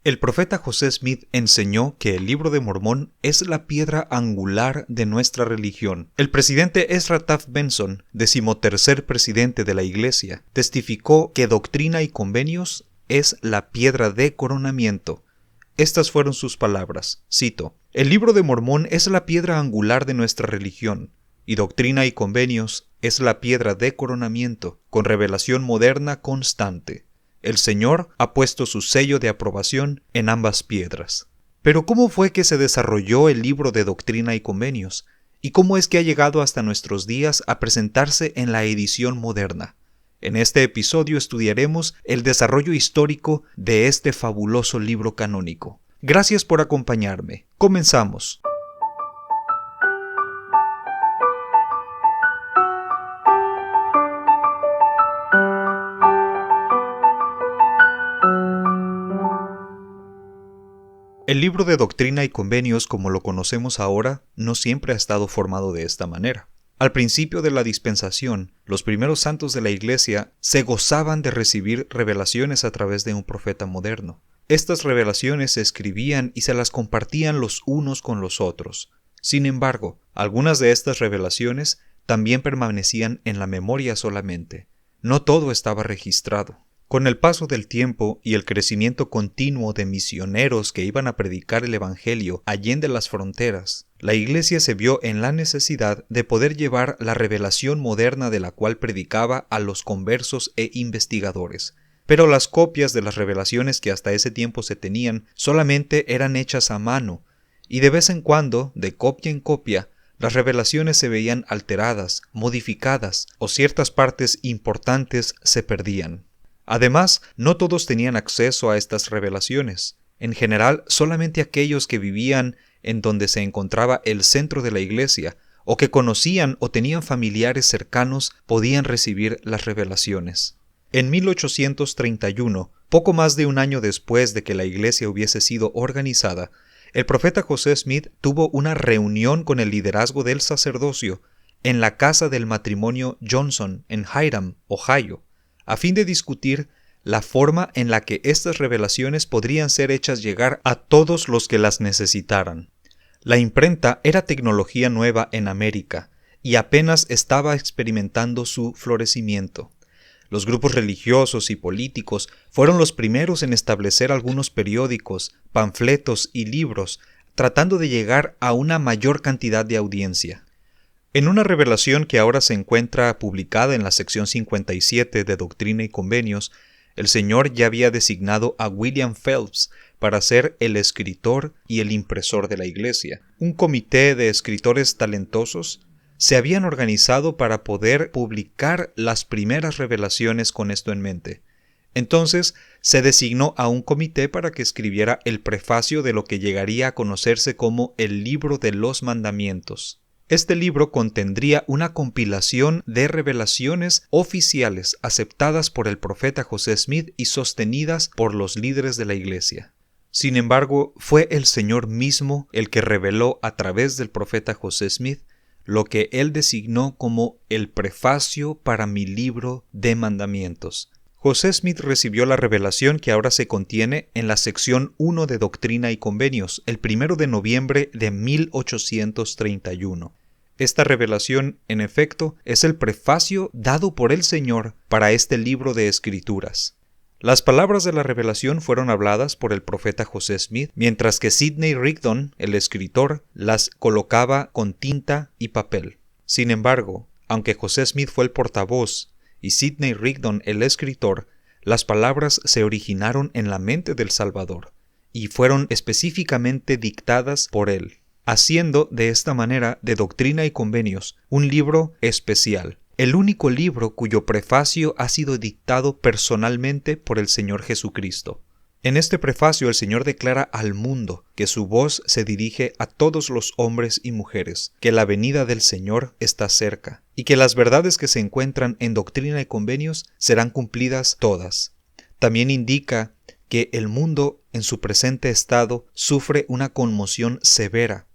El profeta José Smith enseñó que el Libro de Mormón es la piedra angular de nuestra religión. El presidente Ezra Taft Benson, 13º presidente de la Iglesia, testificó que Doctrina y Convenios es la piedra de coronamiento. Estas fueron sus palabras, cito: "El Libro de Mormón es la piedra angular de nuestra religión, y Doctrina y Convenios es la piedra de coronamiento, con revelación moderna constante. El Señor ha puesto su sello de aprobación en ambas piedras". Pero ¿cómo fue que se desarrolló el libro de Doctrina y Convenios? ¿Y cómo es que ha llegado hasta nuestros días a presentarse en la edición moderna? En este episodio estudiaremos el desarrollo histórico de este fabuloso libro canónico. Gracias por acompañarme. Comenzamos. El libro de Doctrina y Convenios, como lo conocemos ahora, no siempre ha estado formado de esta manera. Al principio de la dispensación, los primeros santos de la Iglesia se gozaban de recibir revelaciones a través de un profeta moderno. Estas revelaciones se escribían y se las compartían los unos con los otros. Sin embargo, algunas de estas revelaciones también permanecían en la memoria solamente. No todo estaba registrado. Con el paso del tiempo y el crecimiento continuo de misioneros que iban a predicar el Evangelio allende las fronteras, la Iglesia se vio en la necesidad de poder llevar la revelación moderna de la cual predicaba a los conversos e investigadores. Pero las copias de las revelaciones que hasta ese tiempo se tenían solamente eran hechas a mano, y de vez en cuando, de copia en copia, las revelaciones se veían alteradas, modificadas, o ciertas partes importantes se perdían. Además, no todos tenían acceso a estas revelaciones. En general, solamente aquellos que vivían en donde se encontraba el centro de la Iglesia, o que conocían o tenían familiares cercanos, podían recibir las revelaciones. En 1831, poco más de un año después de que la Iglesia hubiese sido organizada, el profeta José Smith tuvo una reunión con el liderazgo del sacerdocio en la casa del matrimonio Johnson en Hiram, Ohio, a fin de discutir la forma en la que estas revelaciones podrían ser hechas llegar a todos los que las necesitaran. La imprenta era tecnología nueva en América y apenas estaba experimentando su florecimiento. Los grupos religiosos y políticos fueron los primeros en establecer algunos periódicos, panfletos y libros, tratando de llegar a una mayor cantidad de audiencia. En una revelación que ahora se encuentra publicada en la sección 57 de Doctrina y Convenios, el Señor ya había designado a William Phelps para ser el escritor y el impresor de la Iglesia. Un comité de escritores talentosos se habían organizado para poder publicar las primeras revelaciones con esto en mente. Entonces, se designó a un comité para que escribiera el prefacio de lo que llegaría a conocerse como el Libro de los Mandamientos. Este libro contendría una compilación de revelaciones oficiales aceptadas por el profeta José Smith y sostenidas por los líderes de la Iglesia. Sin embargo, fue el Señor mismo el que reveló a través del profeta José Smith lo que él designó como el prefacio para mi libro de mandamientos. José Smith recibió la revelación que ahora se contiene en la sección 1 de Doctrina y Convenios, el 1 de noviembre de 1831. Esta revelación, en efecto, es el prefacio dado por el Señor para este libro de Escrituras. Las palabras de la revelación fueron habladas por el profeta José Smith, mientras que Sidney Rigdon, el escritor, las colocaba con tinta y papel. Sin embargo, aunque José Smith fue el portavoz y Sidney Rigdon el escritor, las palabras se originaron en la mente del Salvador y fueron específicamente dictadas por él, haciendo de esta manera de Doctrina y Convenios un libro especial, el único libro cuyo prefacio ha sido dictado personalmente por el Señor Jesucristo. En este prefacio el Señor declara al mundo que su voz se dirige a todos los hombres y mujeres, que la venida del Señor está cerca, y que las verdades que se encuentran en Doctrina y Convenios serán cumplidas todas. También indica que el mundo en su presente estado sufre una conmoción severa,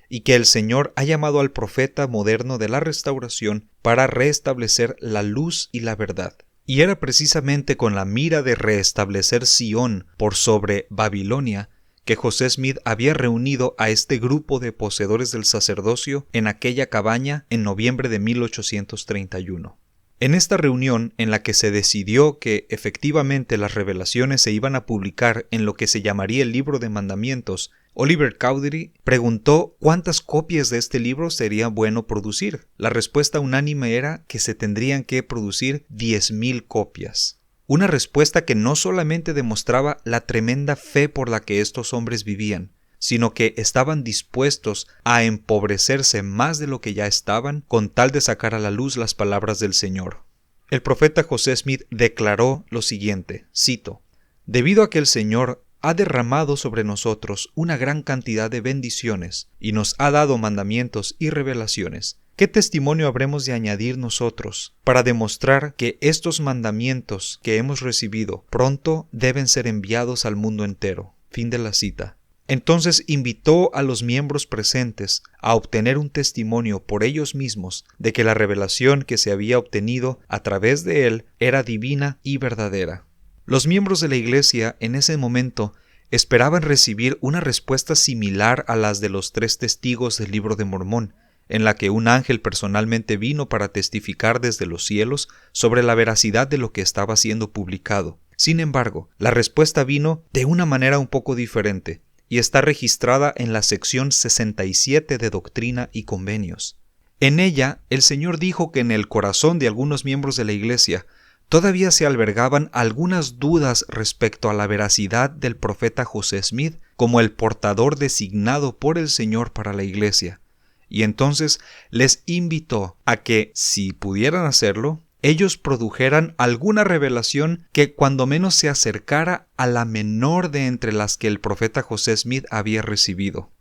y que el Señor ha llamado al profeta moderno de la restauración para restablecer la luz y la verdad. Y era precisamente con la mira de restablecer Sión por sobre Babilonia que José Smith había reunido a este grupo de poseedores del sacerdocio en aquella cabaña en noviembre de 1831. En esta reunión, en la que se decidió que efectivamente las revelaciones se iban a publicar en lo que se llamaría el Libro de Mandamientos, Oliver Cowdery preguntó cuántas copias de este libro sería bueno producir. La respuesta unánime era que se tendrían que producir 10,000 copias. Una respuesta que no solamente demostraba la tremenda fe por la que estos hombres vivían, sino que estaban dispuestos a empobrecerse más de lo que ya estaban con tal de sacar a la luz las palabras del Señor. El profeta José Smith declaró lo siguiente, cito: «Debido a que el Señor ha derramado sobre nosotros una gran cantidad de bendiciones y nos ha dado mandamientos y revelaciones, ¿qué testimonio habremos de añadir nosotros para demostrar que estos mandamientos que hemos recibido pronto deben ser enviados al mundo entero?» Fin de la cita. Entonces invitó a los miembros presentes a obtener un testimonio por ellos mismos de que la revelación que se había obtenido a través de él era divina y verdadera. Los miembros de la iglesia en ese momento esperaban recibir una respuesta similar a las de los 3 testigos del Libro de Mormón, en la que un ángel personalmente vino para testificar desde los cielos sobre la veracidad de lo que estaba siendo publicado. Sin embargo, la respuesta vino de una manera un poco diferente, y está registrada en la sección 67 de Doctrina y Convenios. En ella, el Señor dijo que en el corazón de algunos miembros de la iglesia todavía se albergaban algunas dudas respecto a la veracidad del profeta José Smith como el portador designado por el Señor para la iglesia, y entonces les invitó a que, si pudieran hacerlo, ellos produjeran alguna revelación que cuando menos se acercara a la menor de entre las que el profeta José Smith había recibido.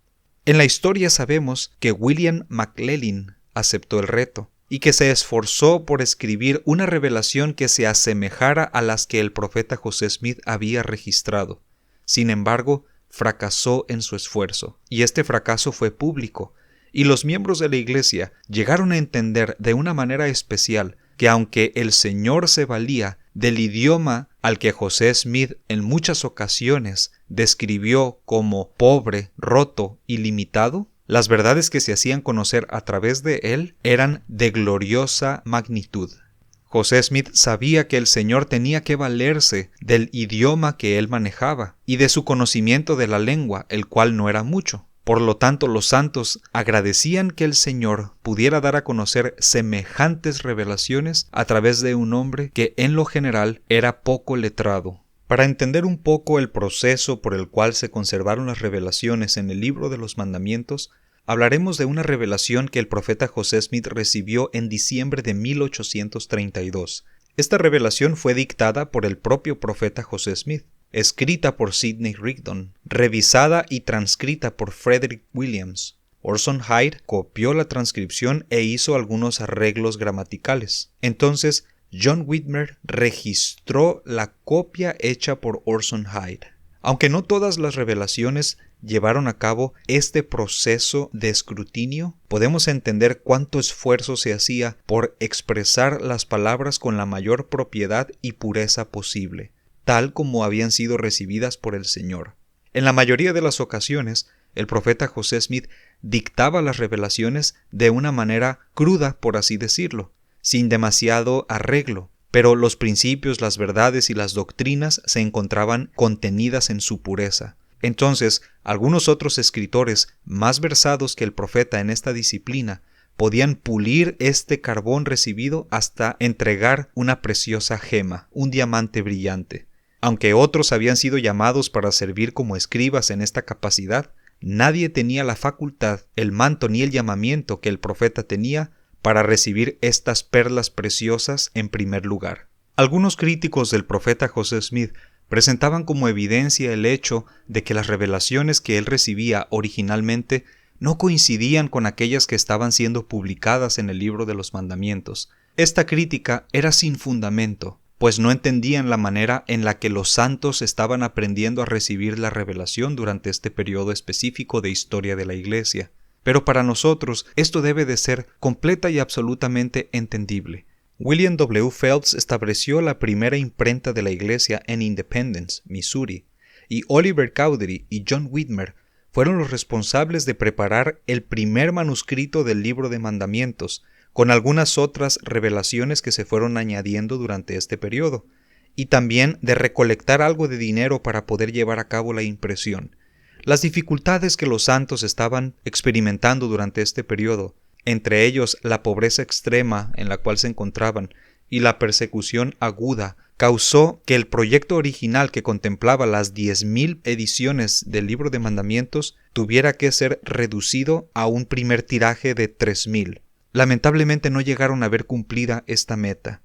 En la historia sabemos que William McLellin aceptó el reto y que se esforzó por escribir una revelación que se asemejara a las que el profeta José Smith había registrado. Sin embargo, fracasó en su esfuerzo, y este fracaso fue público, y los miembros de la iglesia llegaron a entender de una manera especial que aunque el Señor se valía del idioma al que José Smith en muchas ocasiones describió como pobre, roto y limitado, las verdades que se hacían conocer a través de él eran de gloriosa magnitud. José Smith sabía que el Señor tenía que valerse del idioma que él manejaba y de su conocimiento de la lengua, el cual no era mucho. Por lo tanto, los santos agradecían que el Señor pudiera dar a conocer semejantes revelaciones a través de un hombre que en lo general era poco letrado. Para entender un poco el proceso por el cual se conservaron las revelaciones en el Libro de los Mandamientos, hablaremos de una revelación que el profeta José Smith recibió en diciembre de 1832. Esta revelación fue dictada por el propio profeta José Smith, escrita por Sidney Rigdon, revisada y transcrita por Frederick Williams. Orson Hyde copió la transcripción e hizo algunos arreglos gramaticales. Entonces, John Whitmer registró la copia hecha por Orson Hyde. Aunque no todas las revelaciones llevaron a cabo este proceso de escrutinio, podemos entender cuánto esfuerzo se hacía por expresar las palabras con la mayor propiedad y pureza posible, tal como habían sido recibidas por el Señor. En la mayoría de las ocasiones, el profeta José Smith dictaba las revelaciones de una manera cruda, por así decirlo, sin demasiado arreglo, pero los principios, las verdades y las doctrinas se encontraban contenidas en su pureza. Entonces, algunos otros escritores más versados que el profeta en esta disciplina podían pulir este carbón recibido hasta entregar una preciosa gema, un diamante brillante. Aunque otros habían sido llamados para servir como escribas en esta capacidad, nadie tenía la facultad, el manto ni el llamamiento que el profeta tenía para recibir estas perlas preciosas en primer lugar. Algunos críticos del profeta José Smith presentaban como evidencia el hecho de que las revelaciones que él recibía originalmente no coincidían con aquellas que estaban siendo publicadas en el Libro de los Mandamientos. Esta crítica era sin fundamento, pues no entendían la manera en la que los santos estaban aprendiendo a recibir la revelación durante este periodo específico de historia de la Iglesia. Pero para nosotros esto debe de ser completa y absolutamente entendible. William W. Phelps estableció la primera imprenta de la iglesia en Independence, Missouri, y Oliver Cowdery y John Whitmer fueron los responsables de preparar el primer manuscrito del Libro de Mandamientos, con algunas otras revelaciones que se fueron añadiendo durante este periodo, y también de recolectar algo de dinero para poder llevar a cabo la impresión. Las dificultades que los santos estaban experimentando durante este periodo, entre ellos la pobreza extrema en la cual se encontraban y la persecución aguda, causó que el proyecto original que contemplaba las 10,000 ediciones del Libro de Mandamientos tuviera que ser reducido a un primer tiraje de 3,000. Lamentablemente no llegaron a ver cumplida esta meta.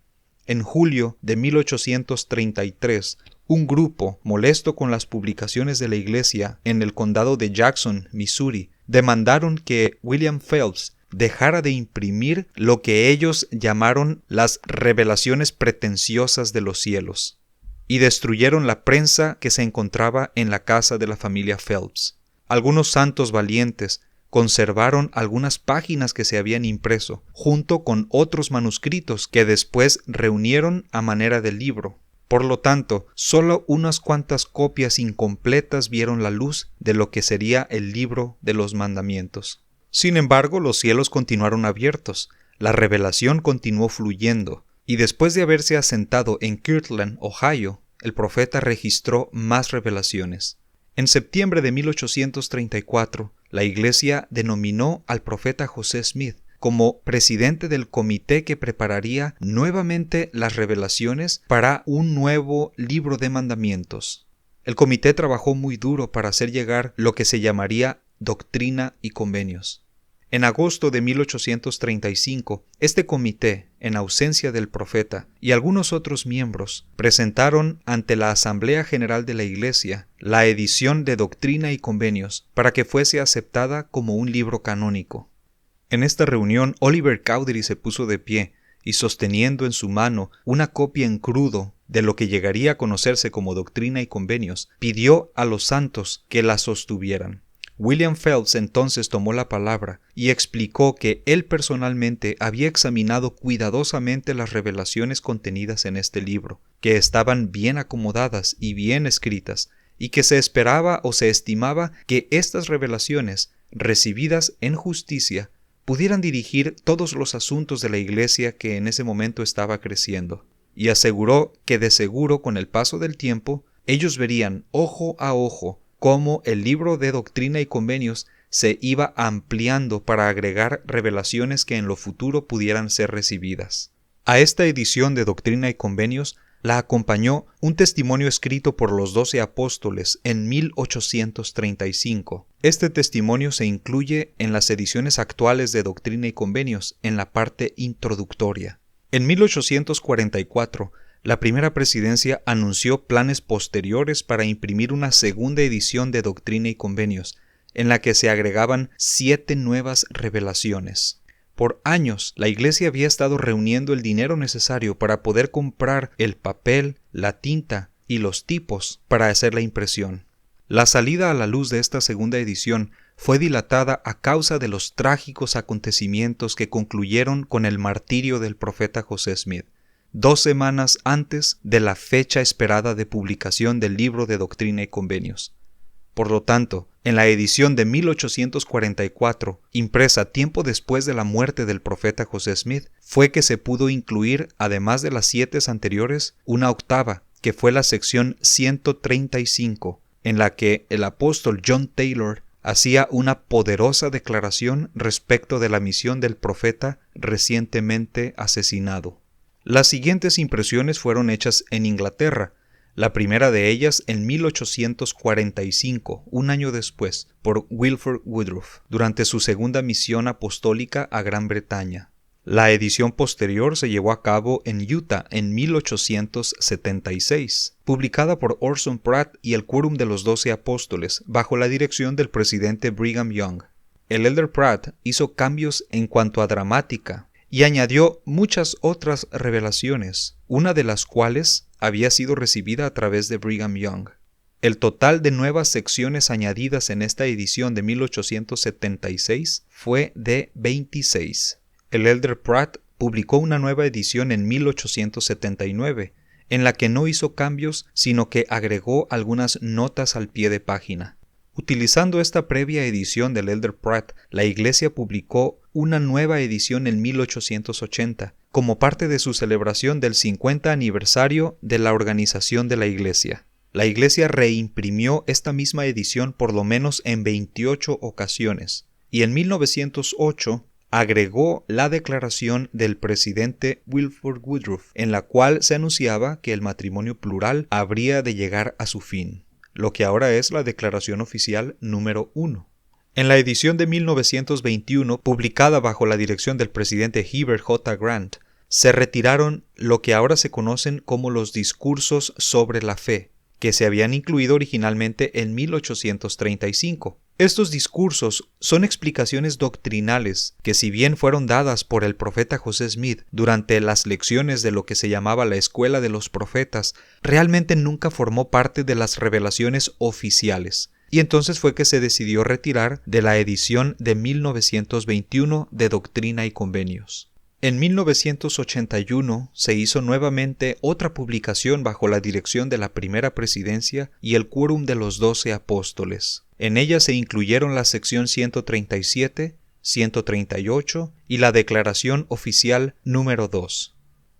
En julio de 1833, un grupo, molesto con las publicaciones de la iglesia en el condado de Jackson, Missouri, demandaron que William Phelps dejara de imprimir lo que ellos llamaron las revelaciones pretenciosas de los cielos, y destruyeron la prensa que se encontraba en la casa de la familia Phelps. Algunos santos valientes conservaron algunas páginas que se habían impreso, junto con otros manuscritos que después reunieron a manera de libro. Por lo tanto, solo unas cuantas copias incompletas vieron la luz de lo que sería el Libro de los Mandamientos. Sin embargo, los cielos continuaron abiertos, la revelación continuó fluyendo, y después de haberse asentado en Kirtland, Ohio, el profeta registró más revelaciones. En septiembre de 1834, la iglesia denominó al profeta José Smith como presidente del comité que prepararía nuevamente las revelaciones para un nuevo libro de mandamientos. El comité trabajó muy duro para hacer llegar lo que se llamaría Doctrina y Convenios. En agosto de 1835, este comité, en ausencia del profeta y algunos otros miembros, presentaron ante la Asamblea General de la Iglesia la edición de Doctrina y Convenios para que fuese aceptada como un libro canónico. En esta reunión, Oliver Cowdery se puso de pie y, sosteniendo en su mano una copia en crudo de lo que llegaría a conocerse como Doctrina y Convenios, pidió a los santos que la sostuvieran. William Phelps entonces tomó la palabra y explicó que él personalmente había examinado cuidadosamente las revelaciones contenidas en este libro, que estaban bien acomodadas y bien escritas, y que se esperaba o se estimaba que estas revelaciones, recibidas en justicia, pudieran dirigir todos los asuntos de la iglesia que en ese momento estaba creciendo, y aseguró que de seguro con el paso del tiempo ellos verían ojo a ojo cómo el libro de Doctrina y Convenios se iba ampliando para agregar revelaciones que en lo futuro pudieran ser recibidas. A esta edición de Doctrina y Convenios la acompañó un testimonio escrito por los 12 apóstoles en 1835. Este testimonio se incluye en las ediciones actuales de Doctrina y Convenios en la parte introductoria. En 1844, la primera presidencia anunció planes posteriores para imprimir una segunda edición de Doctrina y Convenios, en la que se agregaban 7 nuevas revelaciones. Por años, la Iglesia había estado reuniendo el dinero necesario para poder comprar el papel, la tinta y los tipos para hacer la impresión. La salida a la luz de esta segunda edición fue dilatada a causa de los trágicos acontecimientos que concluyeron con el martirio del profeta José Smith, 2 semanas antes de la fecha esperada de publicación del Libro de Doctrina y Convenios. Por lo tanto, en la edición de 1844, impresa tiempo después de la muerte del profeta José Smith, fue que se pudo incluir, además de las 7 anteriores, una octava, que fue la sección 135, en la que el apóstol John Taylor hacía una poderosa declaración respecto de la misión del profeta recientemente asesinado. Las siguientes impresiones fueron hechas en Inglaterra, la primera de ellas en 1845, un año después, por Wilford Woodruff, durante su segunda misión apostólica a Gran Bretaña. La edición posterior se llevó a cabo en Utah en 1876, publicada por Orson Pratt y el Quórum de los 12 Apóstoles, bajo la dirección del presidente Brigham Young. El elder Pratt hizo cambios en cuanto a dramática y añadió muchas otras revelaciones, una de las cuales había sido recibida a través de Brigham Young. El total de nuevas secciones añadidas en esta edición de 1876 fue de 26. El elder Pratt publicó una nueva edición en 1879, en la que no hizo cambios, sino que agregó algunas notas al pie de página. Utilizando esta previa edición del Elder Pratt, la Iglesia publicó una nueva edición en 1880, como parte de su celebración del 50 aniversario de la organización de la Iglesia. La Iglesia reimprimió esta misma edición por lo menos en 28 ocasiones, y en 1908 agregó la declaración del presidente Wilford Woodruff, en la cual se anunciaba que el matrimonio plural habría de llegar a su fin, lo que ahora es la Declaración Oficial número 1. En la edición de 1921, publicada bajo la dirección del presidente Heber J. Grant, se retiraron lo que ahora se conocen como los discursos sobre la fe, que se habían incluido originalmente en 1835. Estos discursos son explicaciones doctrinales que, si bien fueron dadas por el profeta José Smith durante las lecciones de lo que se llamaba la Escuela de los Profetas, realmente nunca formó parte de las revelaciones oficiales. Y entonces fue que se decidió retirar de la edición de 1921 de Doctrina y Convenios. En 1981 se hizo nuevamente otra publicación bajo la dirección de la Primera Presidencia y el Quórum de los 12 Apóstoles. En ella se incluyeron la sección 137, 138 y la Declaración Oficial número 2.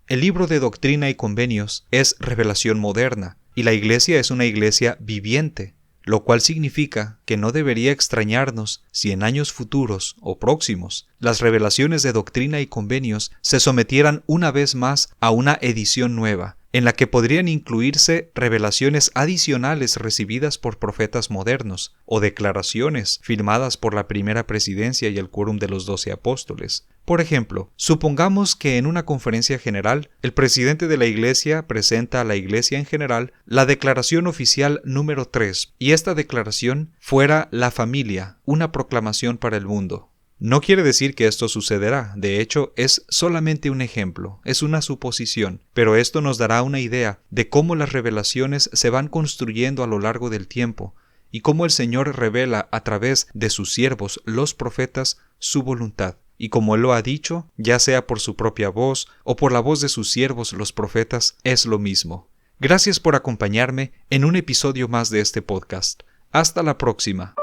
El libro de Doctrina y Convenios es revelación moderna, y la Iglesia es una iglesia viviente, lo cual significa que no debería extrañarnos si en años futuros o próximos las revelaciones de Doctrina y Convenios se sometieran una vez más a una edición nueva, en la que podrían incluirse revelaciones adicionales recibidas por profetas modernos o declaraciones firmadas por la Primera Presidencia y el Quórum de los 12 Apóstoles. Por ejemplo, supongamos que en una conferencia general, el presidente de la Iglesia presenta a la Iglesia en general la Declaración Oficial número 3, y esta declaración fuera la familia, una proclamación para el mundo. No quiere decir que esto sucederá, de hecho es solamente un ejemplo, es una suposición, pero esto nos dará una idea de cómo las revelaciones se van construyendo a lo largo del tiempo, y cómo el Señor revela a través de sus siervos, los profetas, su voluntad. Y como Él lo ha dicho, ya sea por su propia voz o por la voz de sus siervos, los profetas, es lo mismo. Gracias por acompañarme en un episodio más de este podcast. Hasta la próxima.